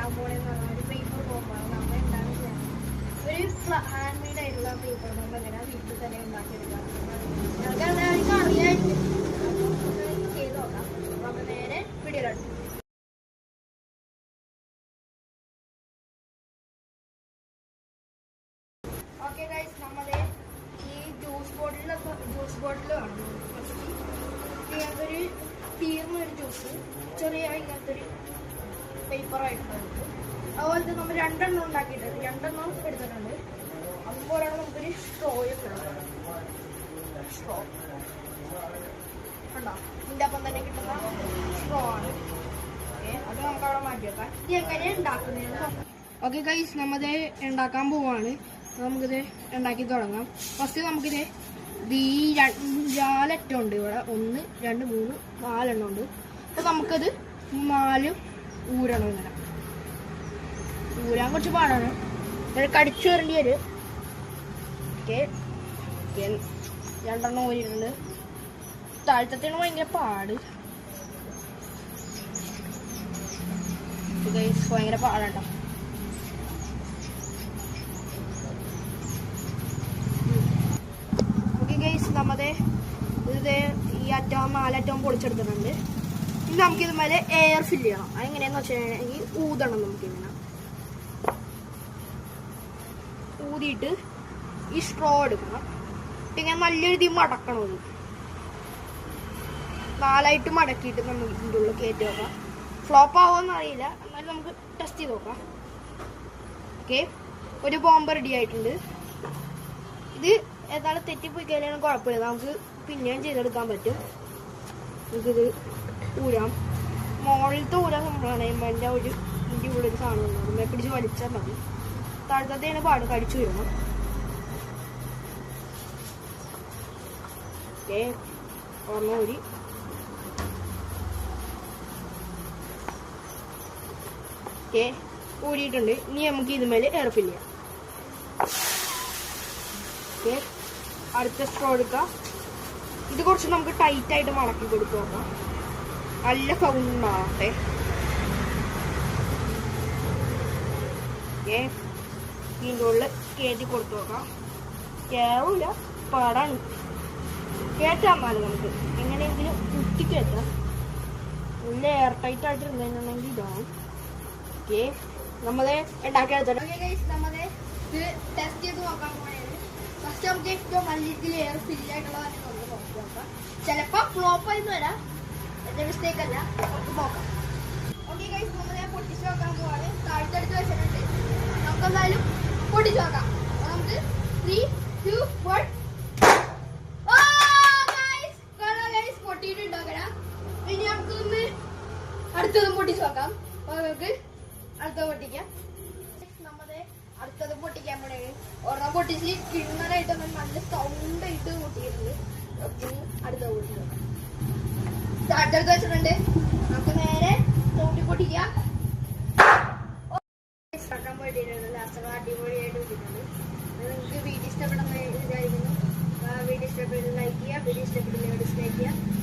ഉണ്ടാക്കാൻ പോണെന്ന് പറഞ്ഞാൽ ഒരു പേപ്പർ ബോംബാണ് നമ്മൾ ഉണ്ടാകുന്നത്. ഒരു ഹാൻഡ് മെയ്ഡ് ആയിട്ടുള്ള പേപ്പർ ബോംബ് എങ്ങനെ വീട്ടിൽ തന്നെ ഉണ്ടാക്കിയെടുക്കാം ഞങ്ങൾക്ക് എല്ലാവർക്കും അറിയാമായിരിക്കും. ചെയ്ത് നോക്കാം. നമുക്ക് നേരെ വീഡിയോയിലോട്ട്. ഓക്കെ ഗൈസ്, നമ്മുടെ ഈ ജ്യൂസ് ബോട്ടിൽ വേണം ഫസ്റ്റ്. ഇങ്ങനത്തെ ഒരു തീർന്നൊരു ജ്യൂസ് ചെറിയ ഇങ്ങനത്തെ ഒരു പേപ്പറായിട്ടുള്ളത്. അതുപോലത്തെ നമ്മൾ 2 എണ്ണം ഉണ്ടാക്കിയിട്ടുണ്ട്, 2 എണ്ണം എടുത്തിട്ടുണ്ട്. അതുപോലെയാണ് നമുക്കൊരു സ്ട്രോയൊക്കെ ഉള്ളത്. സ്ട്രോ കണ്ടോ, ഇതിൻ്റെ അപ്പം തന്നെ കിട്ടുന്ന സ്ട്രോ ആണ്. ഓക്കെ, അത് നമുക്ക് അവിടെ മാറ്റി വെക്കാം. ഇത് എങ്ങനെ ഉണ്ടാക്കുന്നതെന്ന്. ഓക്കെ ഗൈസ്, നമ്മത് ഉണ്ടാക്കാൻ പോവാണ്. നമുക്കിത് ഉണ്ടാക്കി തുടങ്ങാം. ഫസ്റ്റ് നമുക്കിത് ഈ 4 അറ്റം ഉണ്ട് ഇവിടെ. 1 2 3 4 എണ്ണം ഉണ്ട്. അപ്പോൾ നമുക്കത് 4 ഊരണം. ഇങ്ങനെ ഊരാൻ കുറച്ച് പാടാണ്, കടിച്ചു വരേണ്ടി വരും. ഓക്കെ, 2 എണ്ണം ഊരിയിട്ടുണ്ട്. താഴ്ത്തത്തേണ് ഭയങ്കര പാട് ഗൈസ്, ഭയങ്കര പാടാട്ടോ. നമ്മത് ഇത് ഈ അറ്റവും 4 അറ്റവും പൊളിച്ചെടുത്തിട്ടുണ്ട്. ഇനി നമുക്കിത് മേലെ എയർ ഫില്ല് ചെയ്യണം. അതെങ്ങനെയാന്ന് വെച്ചിട്ടുണ്ടെങ്കിൽ ഊതണം. നമുക്കിങ്ങനെ ഊതിയിട്ട് ഈ സ്ട്രോ എടുക്കണം. ഇങ്ങനെ നല്ലൊരു രീതി മടക്കണം. ഇത് 4ആയിട്ട് മടക്കിയിട്ട് നമുക്ക് ഇതിൻ്റെ ഉള്ളിൽ കയറ്റി നോക്കാം. ഫ്ലോപ്പ് ആവുമെന്ന് അറിയില്ല, എന്നാലും നമുക്ക് ടെസ്റ്റ് ചെയ്ത് നോക്കാം. ഓക്കെ, ഒരു ബോംബ് റെഡി ആയിട്ടുണ്ട്. ഇത് ഏതായാലും തെറ്റിപ്പോയി കഴിഞ്ഞാലും കുഴപ്പമില്ല, നമുക്ക് പിന്നെയും ചെയ്തെടുക്കാൻ പറ്റും. നമുക്കിത് ഊരാം. മുകളിലത്തെ ഊരാൻ നമ്മളാണ് എൻ്റെ ഒരു ഇതിൻ്റെ കൂടെ ഒരു സാധനം ഉണ്ടാകും. പിടിച്ച് വലിച്ചാൽ മതി. താഴത്തേണ് പാട്, കടിച്ചു വരണം. ഓക്കെ, ഓർമ്മ ഊരി. ഓക്കെ, ഊരിയിട്ടുണ്ട്. ഇനി നമുക്ക് ഇതുമേലെ എയർ ഫില്ല് ചെയ്യാം. ഓക്കെ, അടുത്ത സ്ട്രോ എടുക്കാം. ഇത് കുറച്ച് നമുക്ക് ടൈറ്റായിട്ട് മടക്കി കൊടുത്തു നോക്കാം. നല്ല സൗണ്ട് ഉണ്ടാവട്ടെ. ഓക്കെ, ഇതിൻ്റെ ഉള്ളിൽ കയറ്റി കൊടുത്തു നോക്കാം. കയറില്ല, പാടാണ്. കയറ്റാൻ പാടില്ല. നമുക്ക് എങ്ങനെയെങ്കിലും കുത്തിക്കയറ്റാം. നല്ല എയർ ടൈറ്റ് ആയിട്ട് ഇരുന്നുണ്ടെങ്കിൽ ഇതാണ്. ഓക്കെ, നമ്മളെ ഉണ്ടാക്കിയെടുത്തിട്ട് നമ്മളെ ഇത് ടെസ്റ്റ് ചെയ്ത് നോക്കാൻ പോയത്. ഫസ്റ്റ് നമുക്ക് ഏറ്റവും നല്ല രീതിയിൽ എയർ ഫില്ല് ആയിട്ടുള്ള നമുക്ക് നോക്കാം. ചിലപ്പോൾ ഫ്ലോപ്പ് ആയിരുന്നു വരാം, എന്റെ മിസ്റ്റേക്ക് അല്ല. നമുക്ക് നോക്കാം. ഓക്കെ ഗൈസ്, നമ്മളെ പൊട്ടിച്ച് നോക്കാൻ പോവാണ്. താഴ്ത്തെടുത്ത് വെച്ചിട്ടുണ്ട്. നമുക്ക് എന്തായാലും പൊട്ടിച്ച് നോക്കാം. നമുക്ക് 3 2 1 പൊട്ടിയിട്ടുണ്ടോ? ഇനി നമുക്കൊന്ന് അടുത്തതും പൊട്ടിച്ച് നോക്കാം. നമുക്ക് അടുത്തത് പൊട്ടിക്കാം. നമ്മുടെ അടുത്തത് പൊട്ടിക്കാൻ പോണേ. ഒരെണ്ണം പൊട്ടിച്ച് കിണ്ണറായിട്ട് നല്ല സൗണ്ട് ആയിട്ട് പൊട്ടിയിട്ടുണ്ട്. അടുത്തത് പൊട്ടിച്ച് നോക്കാം. അടുത്തടുത്ത് വെച്ചിട്ടുണ്ട്. നമുക്ക് നേരെ തോണ്ടി പൊട്ടിക്കാം. പോയിട്ടുണ്ട്. ലാസ്റ്റ് അടിപൊളിയായിട്ട് പൊട്ടിയിട്ടുണ്ട്. നിങ്ങൾക്ക് വീഡിയോ ഇഷ്ടപ്പെടുന്ന വിചാരിക്കുന്നു. വീഡിയോ ഇഷ്ടപ്പെട്ട് ലൈക്ക് ചെയ്യുക, വീഡിയോ ഇഷ്ടപ്പെട്ടില്ലെങ്കിൽ ഡിസ്ലൈക്ക് ചെയ്യുക.